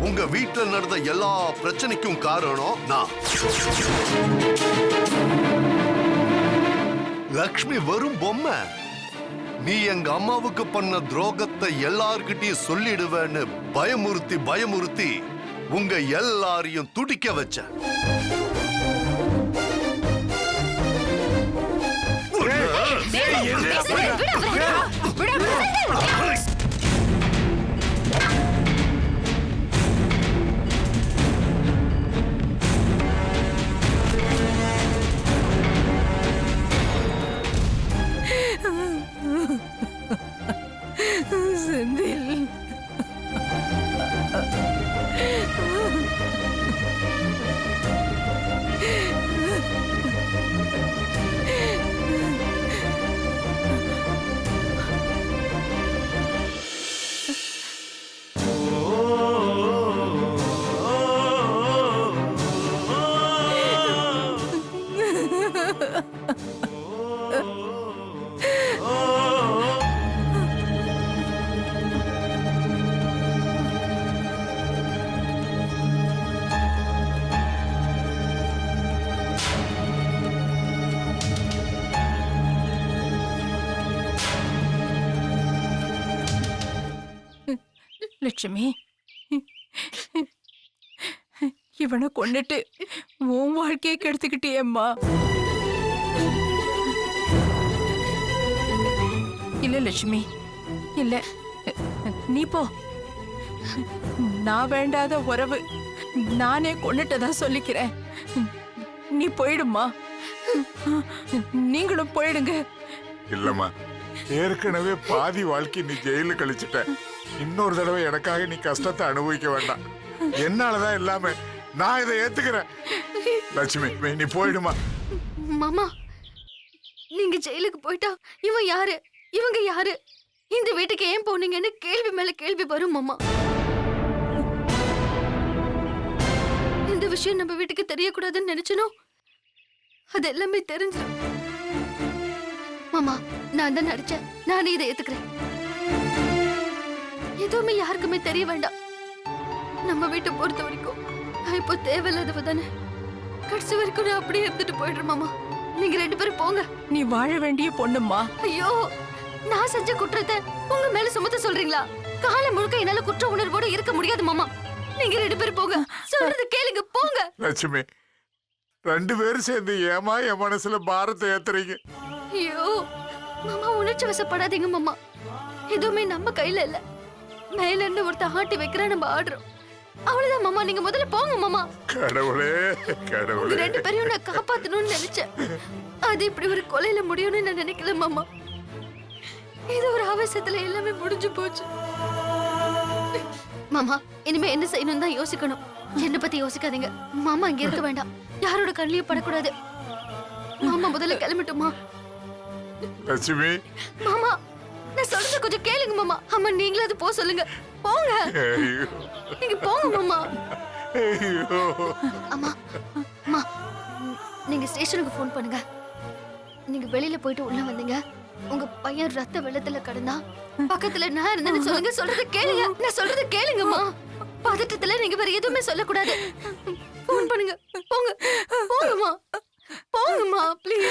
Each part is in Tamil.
உங்க வீட்டுல நடந்த எல்லா பிரச்சனைக்கும் காரணம் நான். லக்ஷ்மி வெறும் பொம்மை. நீ எங்க அம்மாவுக்கு பண்ண துரோகத்தை எல்லார்கிட்டயும் சொல்லிடுவேன்னு பயமுறுத்தி பயமுறுத்தி உங்க எல்லாரையும் துடிக்க வச்ச. செந்தில், லட்சுமி, இவனை கொண்டுட்டு உன் வாழ்க்கையை கெடுத்துக்கிட்டியம்மா. இல்ல லட்சுமி, இல்ல, நீ போ. நான் வேண்டாத உறவு நானே கொண்டுட்டதா சொல்லிக்கிறேன். நீ போயிடுமா, நீங்களும் போயிடுங்க. இல்லம்மா, ஏற்கனவே பாதி வாழ்க்கை நீ ஜெயில கழிச்சிட்ட. இன்னொரு தடவை எனக்காக நீ கஷ்டத்தை அனுபவிக்க வேண்டாம். என்னாலதான் எல்லாமே. நான் இதை ஏத்துக்கிறேன். லட்சுமி, நீ போயிடுமா. மாமா, நீங்க ஜெயிலுக்கு போயிட்டா இவன் யாரு, இவங்க யாரு, இந்த வீட்டுக்கு ஏன் போனீங்கன்னு கேள்வி மேல கேள்வி வரும் மாமா. இந்த விஷயம் நம்ம வீட்டுக்கு தெரியக்கூடாதுன்னு நினைச்சனோ அது எல்லாமே தெரிஞ்சிடும். மாமா, நான் தான் நடிச்சேன். நானே இதை ஏத்துக்கிறேன். எதுவுமே யாருக்குமே தெரிய வேண்டாம். நம்ம வீட்டை பொறுத்த வரைக்கும் நான் இப்போ தேவையில்லாதவ தானே. கடைசி வரைக்கும் நான் அப்படியே இருந்துட்டு போயிடுறேன் மாமா. நீங்க 2 பேரும் போங்க. நீ வாழ வேண்டிய பொண்ணுமா. ஐயோ, நான் செஞ்ச குற்றத்தை உங்க மேல சுமத்த சொல்றீங்களா? காலம் முழுக்க என்னால குற்ற உணர்வோட இருக்க முடியாது மாமா. நீங்க 2 பேரும் போங்க. சொல்றது கேளுங்க, போங்க. லட்சுமி, 2 பேரும் சேர்ந்து ஏமா என் மனசுல பாரத்தை ஏத்துறீங்க? ஐயோ மாமா, உணர்ச்சி வசப்படாதீங்க மாமா. எதுவுமே நம்ம கையில இல்ல. மேல இருந்து ஒருத்த ஆட்டி வைக்கிறா, நம்ம ஆடுறோம். அவ்வளவுதான் மாமா. நீங்க முதல்ல போங்க மாமா. கடவுளே, கடவுளே. 2 பேரையும் நான் காப்பாத்தணும்னு நினைச்சேன். அது இப்படி ஒரு கொலையில முடியும்னு நான் நினைக்கல மாமா. இது ஒரு அவசரத்துல எல்லாமே முடிஞ்சு போச்சு மாமா. இனிமே என்ன செய்யணும் தான் யோசிக்கணும். என்ன பத்தி யோசிக்காதீங்க மாமா. இங்க இருக்க வேண்டாம். யாரோட கண்ணிலையும் படக்கூடாது. மாமா முதல்ல கிளம்பட்டுமா? லட்சுமி, மாமா, நான் சொல்றது கொஞ்சம் கேளுங்க மாமா. அம்மா, நீங்களும் அது போ சொல்லுங்க. போங்க, நீங்க போங்க மாமா. அம்மா, அம்மா, நீங்க ஸ்டேஷனுக்கு ஃபோன் பண்ணுங்க. நீங்க வெளியில போயிட்டு உள்ள வந்தீங்க. உங்க பையன் ரத்த வெள்ளத்துல கடந்தா பக்கத்துல நான் இருந்தேன்னு சொல்லுங்க. சொல்றது கேளுங்க. நான் சொல்றது கேளுங்கம்மா. பதட்டத்துல நீங்க வேற எதுவுமே சொல்லக்கூடாது. ஃபோன் பண்ணுங்க. போங்க, போங்கம்மா, போங்கம்மா, ப்ளீஸ்.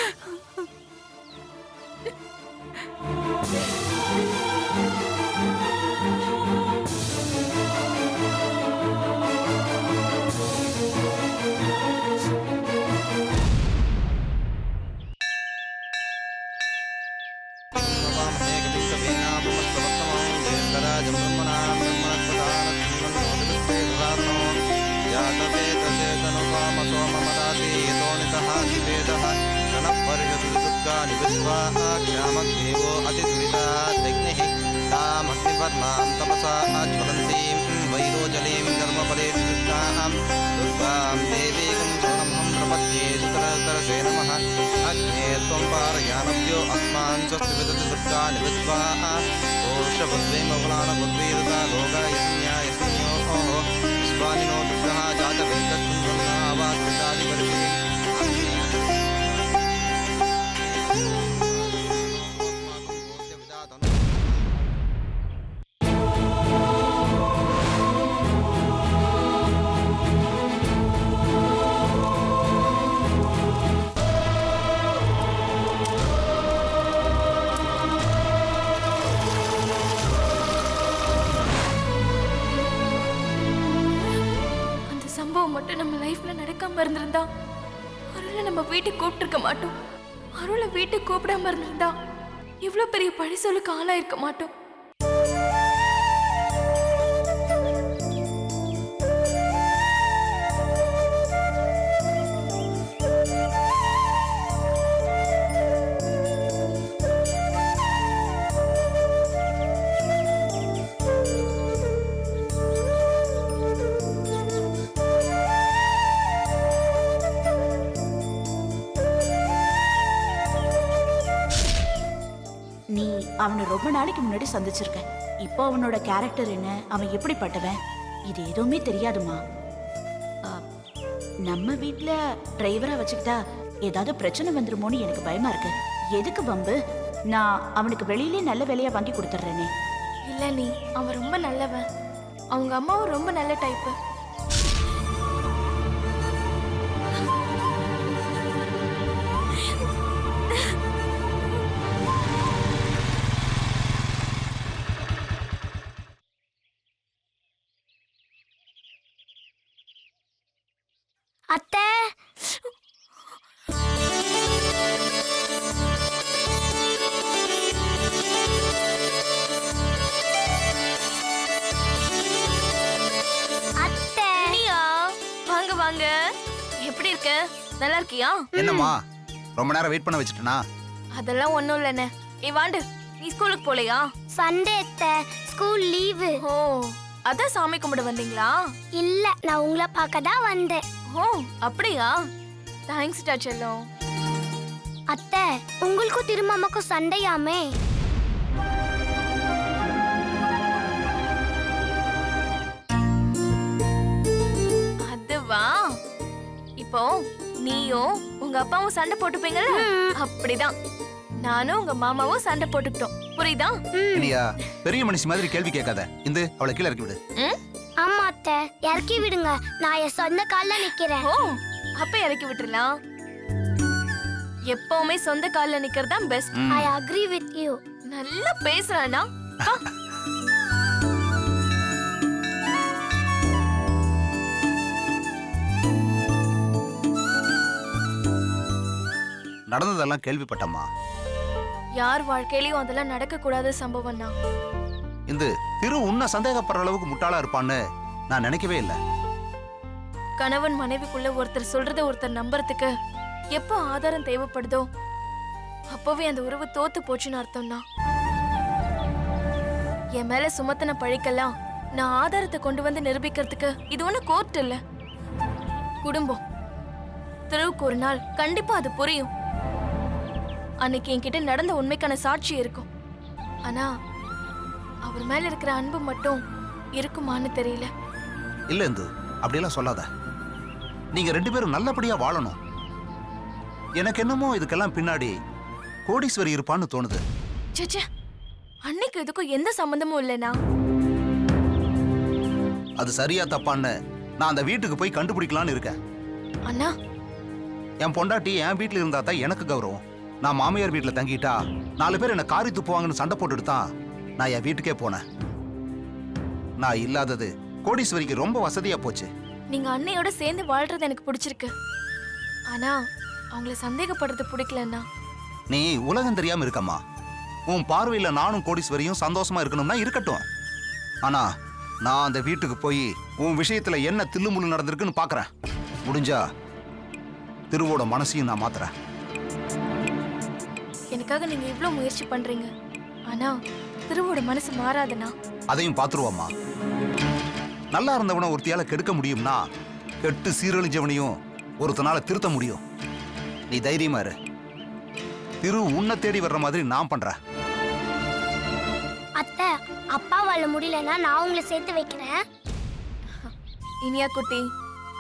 சம்பவம் மட்டும் நம்ம லைஃப்ல நடக்காம இருந்திருந்தா அருளை நம்ம வீட்டுக்கு கூப்பிட்டுருக்க மாட்டோம். அருளை வீட்டுக்கு கூப்பிடாம இருந்திருந்தா இவ்வளவு பெரிய பழி சொல்லுக்கு ஆளாயிருக்க மாட்டோம். நீ அவனை ரொம்ப நாளைக்கு முன்னாடி சந்திச்சிருக்க. இப்போ அவனோட கேரக்டர் என்ன, அவன் எப்படிப்பட்டவன், இது எதுவுமே தெரியாதுமா. நம்ம வீட்ல டிரைவரா வச்சுக்கிட்டா ஏதாவது பிரச்சனை வந்துருமோன்னு எனக்கு பயமா இருக்கு. எதுக்கு பம்பு? நான் அவனுக்கு வெளியிலே நல்ல வேலையா வாங்கி கொடுத்துட்றேனே. இல்ல நீ, அவன் ரொம்ப நல்லவன். அவங்க அம்மாவும் ரொம்ப நல்ல டைப்பு. அத்தை, அத்தை, நீயா? வாங்க வாங்க. எப்படி இருக்க? நல்லா இருக்கியா? என்னம்மா ரொம்ப நேரம் வெயிட் பண்ண வச்சுட்டனா? அதெல்லாம் ஒண்ணும் இல்லைண்ணே. ஏய் வாண்டு, நீ ஸ்கூலுக்கு போலையா? சண்டே அத்தை, ஸ்கூல் லீவு. ஓ, அதான் சாமி கும்பிட வந்தீங்களா? இல்ல, நான் உங்களை பார்க்க தான் வந்தேன். ஓ அப்படியா? தேங்க்ஸ் டா செல்லம். அத்தை, உங்களுக்கும் திருமாமாக்கும் சண்டையாமே? அதுவா? இப்போ நீயும் உங்க அப்பாவும் சண்டை போட்டுப்பீங்கல்ல, அப்படிதான் நானும் உங்க மாமாவும் சண்டை போட்டுக்கிட்டோம். புரியுதா? இல்லையா? பெரிய மனுஷி மாதிரி கேள்வி கேட்காத. இந்த அவளை கீழே இறக்கி விடு. ம்? ஆமா அத்தை, இறக்கி விடுங்க. நான் என் சொந்த கால்ல நிக்கிறேன். ஓ, அப்ப இறக்கி விட்டுறலாம். எப்பவுமே சொந்த கால்ல நிக்கிறது தான் best. I agree with you. நல்லா பேசுறானா? வா. நடந்ததெல்லாம் கேள்விப்பட்டம்மா. யார் வாழ்க்கையிலயும் அதெல்லாம் நடக்க கூடாத சம்பவம் தான். இந்த திரு உன்னை சந்தேகப்படுற அளவுக்கு முட்டாளா இருப்பான்னு நான் நினைக்கவே இல்லை. கணவன் மனைவிக்குள்ள ஒருத்தர் சொல்றத ஒருத்தர் நம்புறதுக்கு எப்போ ஆதாரம் தேவைப்படுதோ அப்பவே அந்த உறவு தோத்து போச்சுன்னு அர்த்தம்னா. என் மேல சுமத்தின பழிக்கெல்லாம் நான் ஆதாரத்தை கொண்டு வந்து நிரூபிக்கிறதுக்கு இது ஒண்ணு கோர்ட் இல்ல, குடும்பம். திருவுக்கு ஒரு நாள் கண்டிப்பா அது புரியும். அன்னைக்கு என்கிட்ட நடந்த உண்மைக்கான சாட்சி இருக்கும். ஆனா அவர் மேல இருக்கிற அன்பு மட்டும் இருக்குமான்னு தெரியல. இல்ல இந்து, அப்படியெல்லாம் சொல்லாத. நீங்க ரெண்டு பேரும் நல்லபடியா வாழணும். எனக்கு என்னமோ இதுக்கெல்லாம் பின்னாடி கோடீஸ்வரி இருப்பான்னு தோணுது. சச்சே, அன்னைக்கு இதுக்கும் எந்த சம்பந்தமும் இல்லைனா. அது சரியா தப்பான்னு நான் அந்த வீட்டுக்கு போய் கண்டுபிடிக்கலான்னு இருக்கேன். அண்ணா, என் பொண்டாட்டி என் வீட்டுல இருந்தா தான் எனக்கு கௌரவம். நான் மாமியார் வீட்டுல தங்கிட்டா 4 பேர் என்ன காரி துப்புவாங்கன்னு சண்டை போட்டுட்டு தான் நான் என் வீட்டுக்கே போனேன். நான் இல்லாதது கோடீஸ்வரிக்கு ரொம்ப வசதியா போச்சு. நீங்க அன்னையோட சேர்ந்து வாழ்றது எனக்கு பிடிச்சிருக்கு. ஆனா அவங்கள சந்தேகப்படுறது பிடிக்கலன்னா. நீ உலகம் தெரியாம இருக்கம்மா. உன் பார்வையில நானும் கோடீஸ்வரியும் சந்தோஷமா இருக்கணும்னா இருக்கட்டும். ஆனா நான் அந்த வீட்டுக்கு போய் உன் விஷயத்துல என்ன தில்லுமுள்ளு நடந்திருக்குன்னு பாக்குறேன். முடிஞ்சா திருவோட மனசையும் நான் மாத்துறேன். எனக்காக நீங்க இவ்ளோ முயற்சி பண்றீங்க. ஆனா திருவோட மனசு மாறாதுண்ணா. அதையும் பாத்துருவோம்மா. நல்லா இருந்தவனை ஒருத்தியால கெடுக்க முடியும்னா கெட்டு சீரழிஞ்சவனையும் ஒருத்தனால திருத்த முடியும். நீ தைரியமா இரு. திரு உன்னை தேடி வர்ற மாதிரி நான் பண்றேன். அத்தை, அப்பாவால முடியலன்னா நான் உங்களை சேர்த்து வைக்கிறேன். இனியா குட்டி,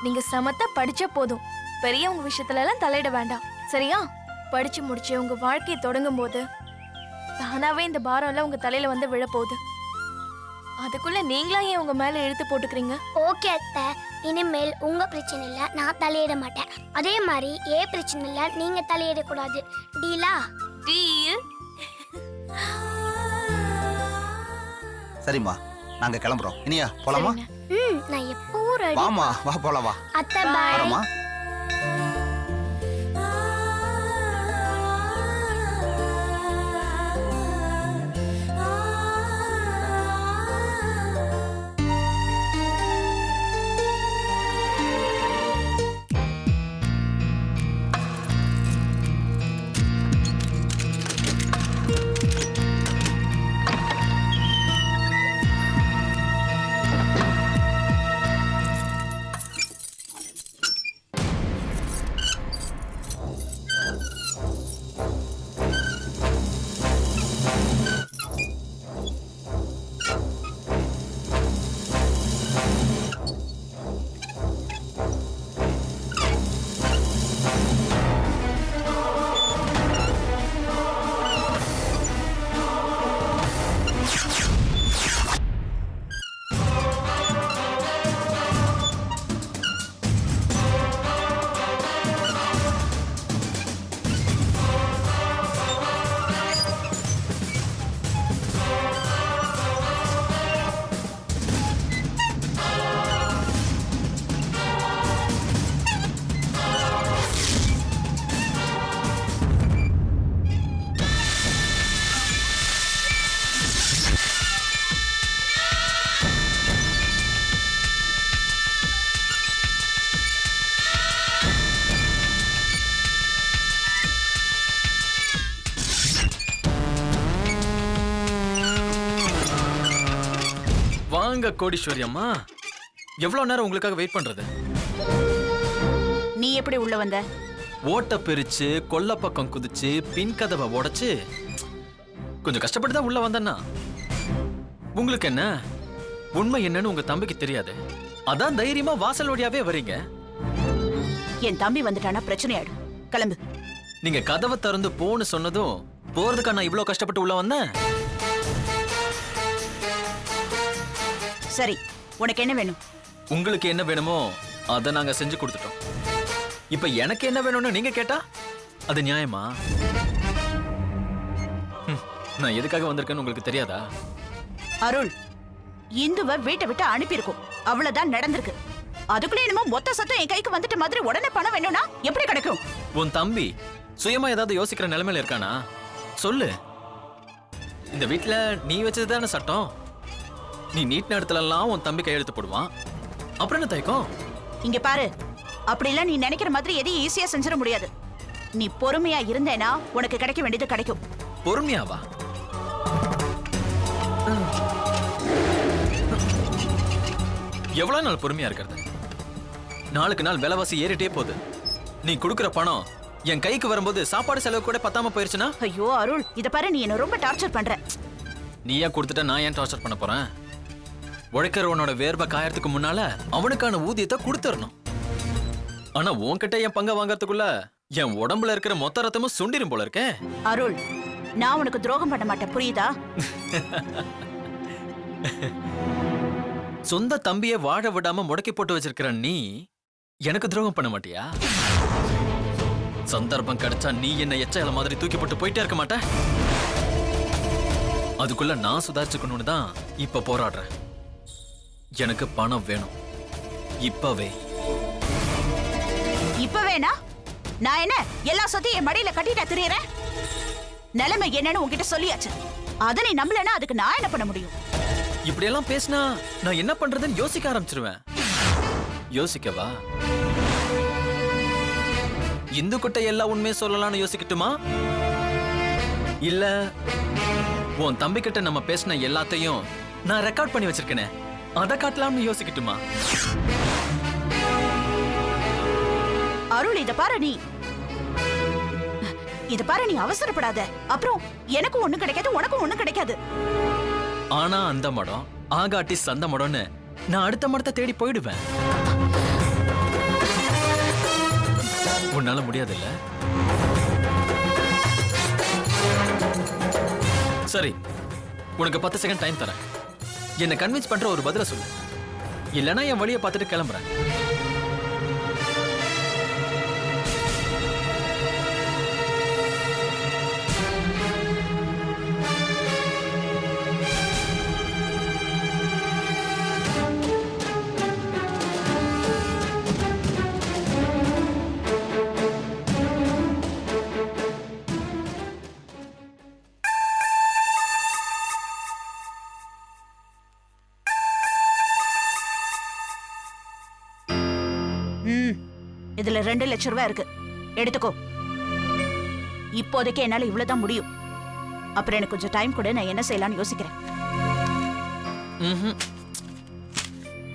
நீங்க சமத்தா படிச்சா போதும். பெரியவங்க விஷயத்துல எல்லாம் தலையிட வேண்டாம், சரியா? படிச்சு முடிச்சு உங்க வாழ்க்கையை தொடங்கும் போது தானாவே இந்த பாரம் எல்லாம் உங்க தலையில வந்து விழப்போகுது. அதுக்குள்ள நீங்களா ஏன் உங்க மேல இழுத்து போட்டுக்கிறீங்க? ஓகே அத்தை, இனிமேல் உங்க பிரச்சனை இல்ல, நான் தலையிட மாட்டேன். அதே மாதிரி ஏன் பிரச்சனை இல்ல, நீங்க தலையிடக்கூடாது. டீலா? டீல். சரிம்மா, நாங்க கிளம்புறோம். இனியா போலாமா? நான் எப்பவும் ரெடி. வாமா, வா போலாம் வா. அத்தை பாய். வரமா? வாங்க கோடீஸ்வரி அம்மா. எவ்வளவு நேரம் உங்களுக்காக வெயிட் பண்றது? நீ எப்படி உள்ள வந்த? ஓட்ட பிரிச்சு கொல்ல பக்கம் குதிச்சு பின் கதவை உடைச்சு கொஞ்சம் கஷ்டப்பட்டு தான் உள்ள வந்தேன்னா. உங்களுக்கு என்ன உண்மை என்னன்னு உங்க தம்பிக்கு தெரியாது, அதான் தைரியமா வாசல் வழியாவே வரீங்க. என் தம்பி வந்துட்டானா பிரச்சனை ஆயிடும். கிளம்பு. நீங்க கதவை திறந்து போன்னு சொன்னதும் போறதுக்கா நான் இவ்வளவு கஷ்டப்பட்டு உள்ள வந்தேன்? சரி, உனக்கு என்ன வேணும்? உங்களுக்கு என்ன வேணுமோ அதை நாங்க செஞ்சு கொடுத்துட்டோம். இப்ப எனக்கு என்ன வேணும்னு நீங்க கேட்டா அது நியாயமா? நான் எதுக்காக வந்திருக்கேன்னு உங்களுக்கு தெரியாதா? அருள், இந்துவ வீட்டை விட்டு அனுப்பியிருக்கும், அவ்வளவுதான் நடந்திருக்கு. அதுக்குள்ள என்னமோ மொத்த சத்தம் என் கைக்கு வந்துட்ட மாதிரி உடனே பணம் வேணும்னா எப்படி கிடைக்கும்? உன் தம்பி சுயமா ஏதாவது யோசிக்கிற நிலைமையில இருக்கானா? சொல்லு. இந்த வீட்டுல நீ வச்சதுதானே சட்டம். நீ நீட் இடத்துல எல்லாம் உன் தம்பி கையெழுத்து போடுவான், அப்புறம் என்ன தயக்கம்? இங்க பாரு, அப்படிலாம் நீ நினைக்கிற மாதிரி எதையும் ஈஸியா செஞ்சிட முடியாது. நீ பொறுமையா இருந்தேனா உனக்கு கிடைக்க வேண்டியது கிடைக்கும். பொறுமையாவா? எவ்வளவு நாள் பொறுமையா இருக்கிறது? நாளுக்கு நாள் விலைவாசி ஏறிட்டே போகுது. நீ கொடுக்கிற பணம் என் கைக்கு வரும்போது சாப்பாடு செலவு கூட பத்தாம போயிருச்சுன்னா? ஐயோ அருள், இத பாரு, நீ என்ன ரொம்ப டார்ச்சர் பண்ற. நீ ஏன் கொடுத்துட்ட, நான் ஏன் டார்ச்சர் பண்ண போறேன்? உழைக்கிறவனோட வேர்வை காயறதுக்கு முன்னால அவனுக்கான ஊதியத்தை கொடுத்துடணும். ஆனா உன்கிட்ட என் பங்க வாங்கறதுக்குள்ள என் உடம்புல இருக்கிற மொத்த ரத்தமும் சுண்டிரும் போல இருக்கே. அருள், நான் உனக்கு துரோகம் பண்ண மாட்டேன், புரியுதா? சொந்த தம்பியை வாழ விடாம முடக்கி போட்டு வச்சிருக்கிற நீ எனக்கு துரோகம் பண்ண மாட்டியா? சந்தர்ப்பம் கிடைச்சா நீ என்ன எச்ச மாதிரி தூக்கி போட்டு போயிட்டே இருக்க மாட்ட? அதுக்குள்ள நான் சுதாரிச்சுக்கணும்னு தான் இப்ப போராடுறேன். எனக்கு பணம் வேணும், இப்பவே. இப்ப வேணா? நான் என்ன எல்லா சொத்தையும் என் மடியில கட்டிட்டா திரியறேன்? நிலைமை என்னன்னு உன்கிட்ட சொல்லியாச்சு. அத நீ நம்பலன்னா அதுக்கு நான் என்ன பண்ண முடியும்? இப்படி எல்லாம் பேசினா நான் என்ன பண்றதுன்னு யோசிக்க ஆரம்பிச்சிருவேன். யோசிக்கவா? இந்து கிட்ட எல்லா உண்மையை சொல்லலாம்னு யோசிக்கட்டுமா? இல்ல உன் தம்பி கிட்ட நம்ம பேசின எல்லாத்தையும் நான் ரெக்கார்ட் பண்ணி வச்சிருக்கேனே, அதை காட்டலாம்னு யோசிக்கட்டுமா? அருள், இத பாரு, நீ அவசரப்படாத. அப்புறம் எனக்கும் ஒண்ணு கிடைக்காது, உனக்கும் ஒண்ணு கிடைக்காது. ஆனா அந்த மடம் ஆகாட்டி சந்த மடம்னு நான் அடுத்த மடத்தை தேடி போயிடுவேன். உன்னால முடியாது இல்ல? சரி, உனக்கு 10 செகண்ட் டைம் தரேன். என்ன கன்வின்ஸ் பண்ற ஒரு பதில சொல்லு, இல்லனா என் வழியை பார்த்துட்டு கிளம்புறேன். இதுல 2 லட்சம் ரூபாய் இருக்கு, எடுத்துக்கோ. இப்போதைக்கு என்னால இவ்வளவுதான் முடியும். அப்புறம் எனக்கு கொஞ்சம் டைம் கூட, நான் என்ன செய்யலாம்னு யோசிக்கிறேன். ம்ஹும்.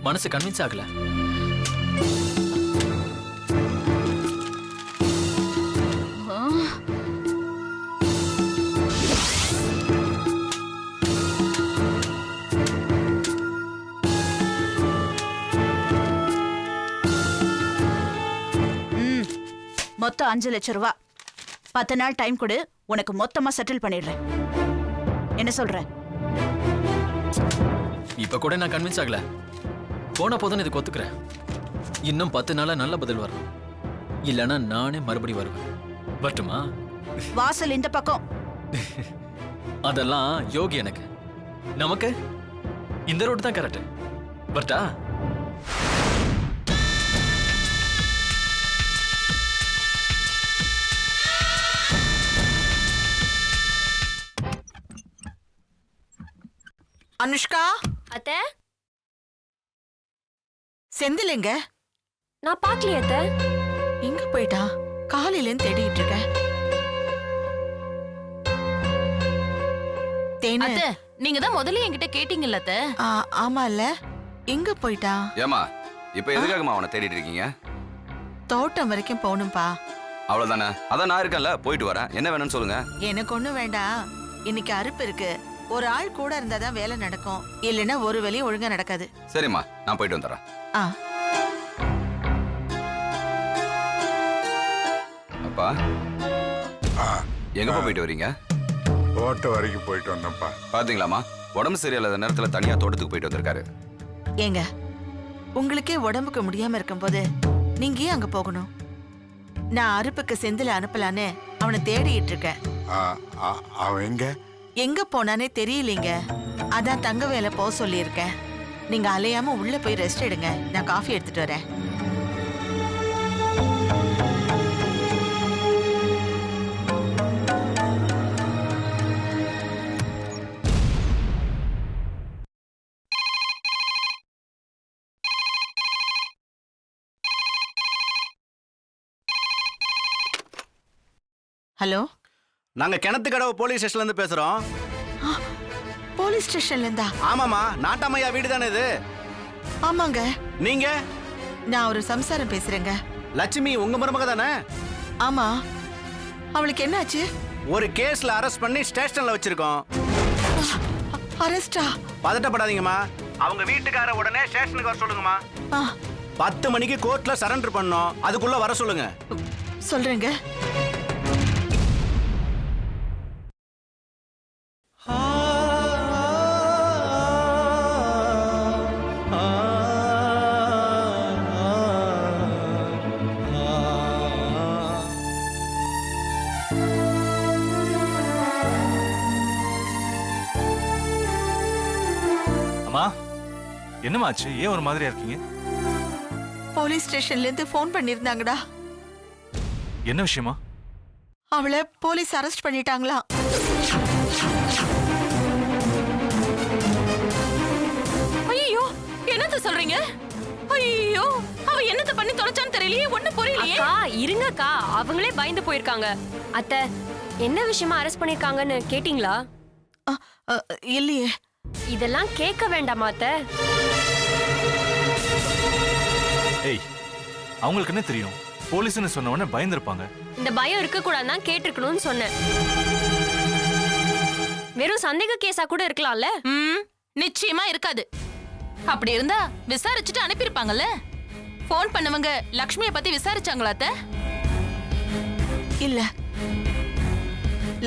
மனசு கன்வின்ஸ் ஆகல. மொத்தம் 5 லட்சம் ரூபாய். 10 நாள் டைம் கொடு, உனக்கு மொத்தமா செட்டில் பண்ணிடுறேன். என்ன சொல்ற? இப்ப கூட நான் கன்வின்ஸ் ஆகல. போன போதும் இதுக்கு ஒத்துக்கிறேன். இன்னும் 10 நாளா நல்ல பதில் வரணும். இல்லனா நானே மறுபடி வருவேன். வரட்டுமா? வாசல் இந்த பக்கம். அதெல்லாம் யோகி எனக்கு. நமக்கு இந்த ரோடு தான் கரெக்ட். வரட்டா? அனுஷ்கா, அத்தை, செந்தில் எங்க? நான் பார்க்கலையே அத்தை. எங்க போயிட்டா? காலையிலேருந்து தேடிட்டு இருக்கேன். தேனு, அத்தை, நீங்க தான் முதல்ல என்கிட்ட கேட்டீங்கல்ல அத்தை. ஆமா இல்ல, எங்க போயிட்டா? ஏமா இப்ப எதுக்காகமா அவனை தேடிட்டு இருக்கீங்க? தோட்டம் வரைக்கும் போகணும்பா. அவ்வளவுதானே? அதான் நான் இருக்கேன்ல, போயிட்டு வரேன். என்ன வேணும்னு சொல்லுங்க. எனக்கு ஒண்ணும் வேண்டாம். இன்னைக்கு அறுப்பு இருக்கு. ஒரு ஆள் கூட இருந்தாதான் வேலை நடக்கும். இல்லைன்னா ஒரு வேலையும் ஒழுங்கா நடக்காது. சரிம்மா, நான் போயிட்டு வந்துடுறேன். அப்பா, எங்கப்பா போயிட்டு வரீங்க? தோட்டம் வரைக்கும் போயிட்டு வந்தேன்ப்பா. பாத்தீங்களாமா, உடம்பு சரியில்லாத நேரத்துல தனியா தோட்டத்துக்கு போயிட்டு வந்திருக்காரு. ஏங்க, உங்களுக்கே உடம்புக்கு முடியாம இருக்கும்போது நீங்க ஏன் அங்க போகணும்? நான் அறுப்புக்கு செந்தில அனுப்பலான்னு அவனை தேடிட்டு இருக்கேன். அவன் எங்க? எங்க போனானே தெரியலீங்க. அதான் தங்க வேலை போக சொல்லியிருக்கேன். நீங்க அலையாம உள்ள போய் ரெஸ்ட் எடுங்க. நான் காஃபி எடுத்துட்டு வரேன். ஹலோ, நாங்க கிணத்து கடவு போலீஸ் ஸ்டேஷன்ல இருந்து பேசுறோம். போலீஸ் ஸ்டேஷன்ல இருந்தா? ஆமாமா, நாட்டாமையா வீடு தானே இது? ஆமாங்க. நீங்க? நான் ஒரு சம்சாரம் பேசுறேங்க. லட்சுமி உங்க மருமக தானே? ஆமா. அவளுக்கு என்னாச்சு? ஒரு கேஸ்ல அரெஸ்ட் பண்ணி ஸ்டேஷன்ல வச்சிருக்கோம். அரெஸ்டா? பதட்டப்படாதீங்கம்மா. அவங்க வீட்டுக்கார உடனே ஸ்டேஷனுக்கு வர சொல்லுங்கம்மா. 10 மணிக்கு கோர்ட்ல சரண்டர் பண்ணோம். அதுக்குள்ள வர சொல்லுங்க. சொல்றேங்க. அம்மா, என்னமாச்சு? ஏன் ஒரு மாதிரியா இருக்கீங்க? போலீஸ் ஸ்டேஷன்ல இருந்து போன் பண்ணிருந்தாங்கடா. என்ன விஷயமா? அவளை போலீஸ் அரெஸ்ட் பண்ணிட்டாங்களா? ஐயோ, என்னத்த சொல்றீங்க? ஐயோ, அவ என்னத்த பண்ணி தொலைச்சான்னு தெரியலையே, ஒண்ணு புரியலையே. அக்கா இருங்கக்கா, அவங்களே பயந்து போயிருக்காங்க. அத்தை, என்ன விஷயமா அரெஸ்ட் பண்ணிருக்காங்கன்னு கேட்டீங்களா? இல்லையே. இதெல்லாம் கேட்க வேண்டாமா அத்தை? ஏய், அவங்களுக்கு என்ன தெரியும்? போலீஸ்னு சொன்ன உடனே பயந்துருப்பாங்க. இந்த பயம் இருக்க கூடாதுதான் கேட்டிருக்கணும்னு சொன்னேன். வெறும் சந்தேக கேஸா கூட இருக்கலாம்ல? நிச்சயமா இருக்காது. அப்படி இருந்தா விசாரிச்சுட்டு அனுப்பியிருப்பாங்கல்ல. போன் பண்ணவங்க லக்ஷ்மியை பத்தி விசாரிச்சாங்களா அத்தை? இல்ல,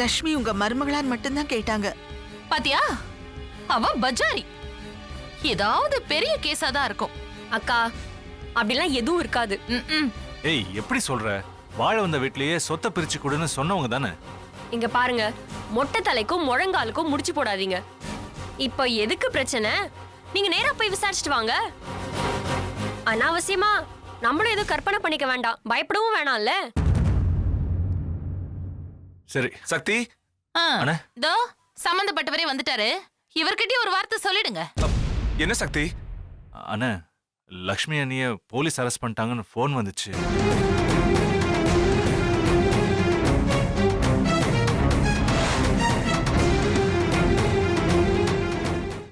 லக்ஷ்மி உங்க மருமகளான்னு மட்டும்தான் கேட்டாங்க. பாத்தியா, அவ பஜாரி. ஏதாவது பெரிய கேஸா தான் இருக்கும். அக்கா, அப்படிலாம் எதுவும் இருக்காது. ஏய், எப்படி சொல்ற? வாழ வந்த வீட்லயே சொத்தை பிரிச்சு கொடுன்னு சொன்னவங்க தானே? இங்க பாருங்க, மொட்டை தலைக்கும் முழங்காலுக்கும் முடிச்சு போடாதீங்க. இப்போ எதுக்கு பிரச்சனை? நீங்க நேரா போய் விசாரிச்சுட்டு வாங்க. அனாவசியமா நம்மளும் எதுவும் கற்பனை பண்ணிக்க வேண்டாம், பயப்படவும் வேணாம்ல. சரி. சக்தி, அண்ணே, தோ சம்பந்தப்பட்டவரே வந்துட்டாரு. இவர்கிட்டயே ஒரு வார்த்தை சொல்லிடுங்க. என்ன சக்தி? அண்ணே, லக்ஷ்மி அண்ணிய போலீஸ் அரெஸ்ட் பண்ணிட்டாங்கன்னு ஃபோன் வந்துச்சு.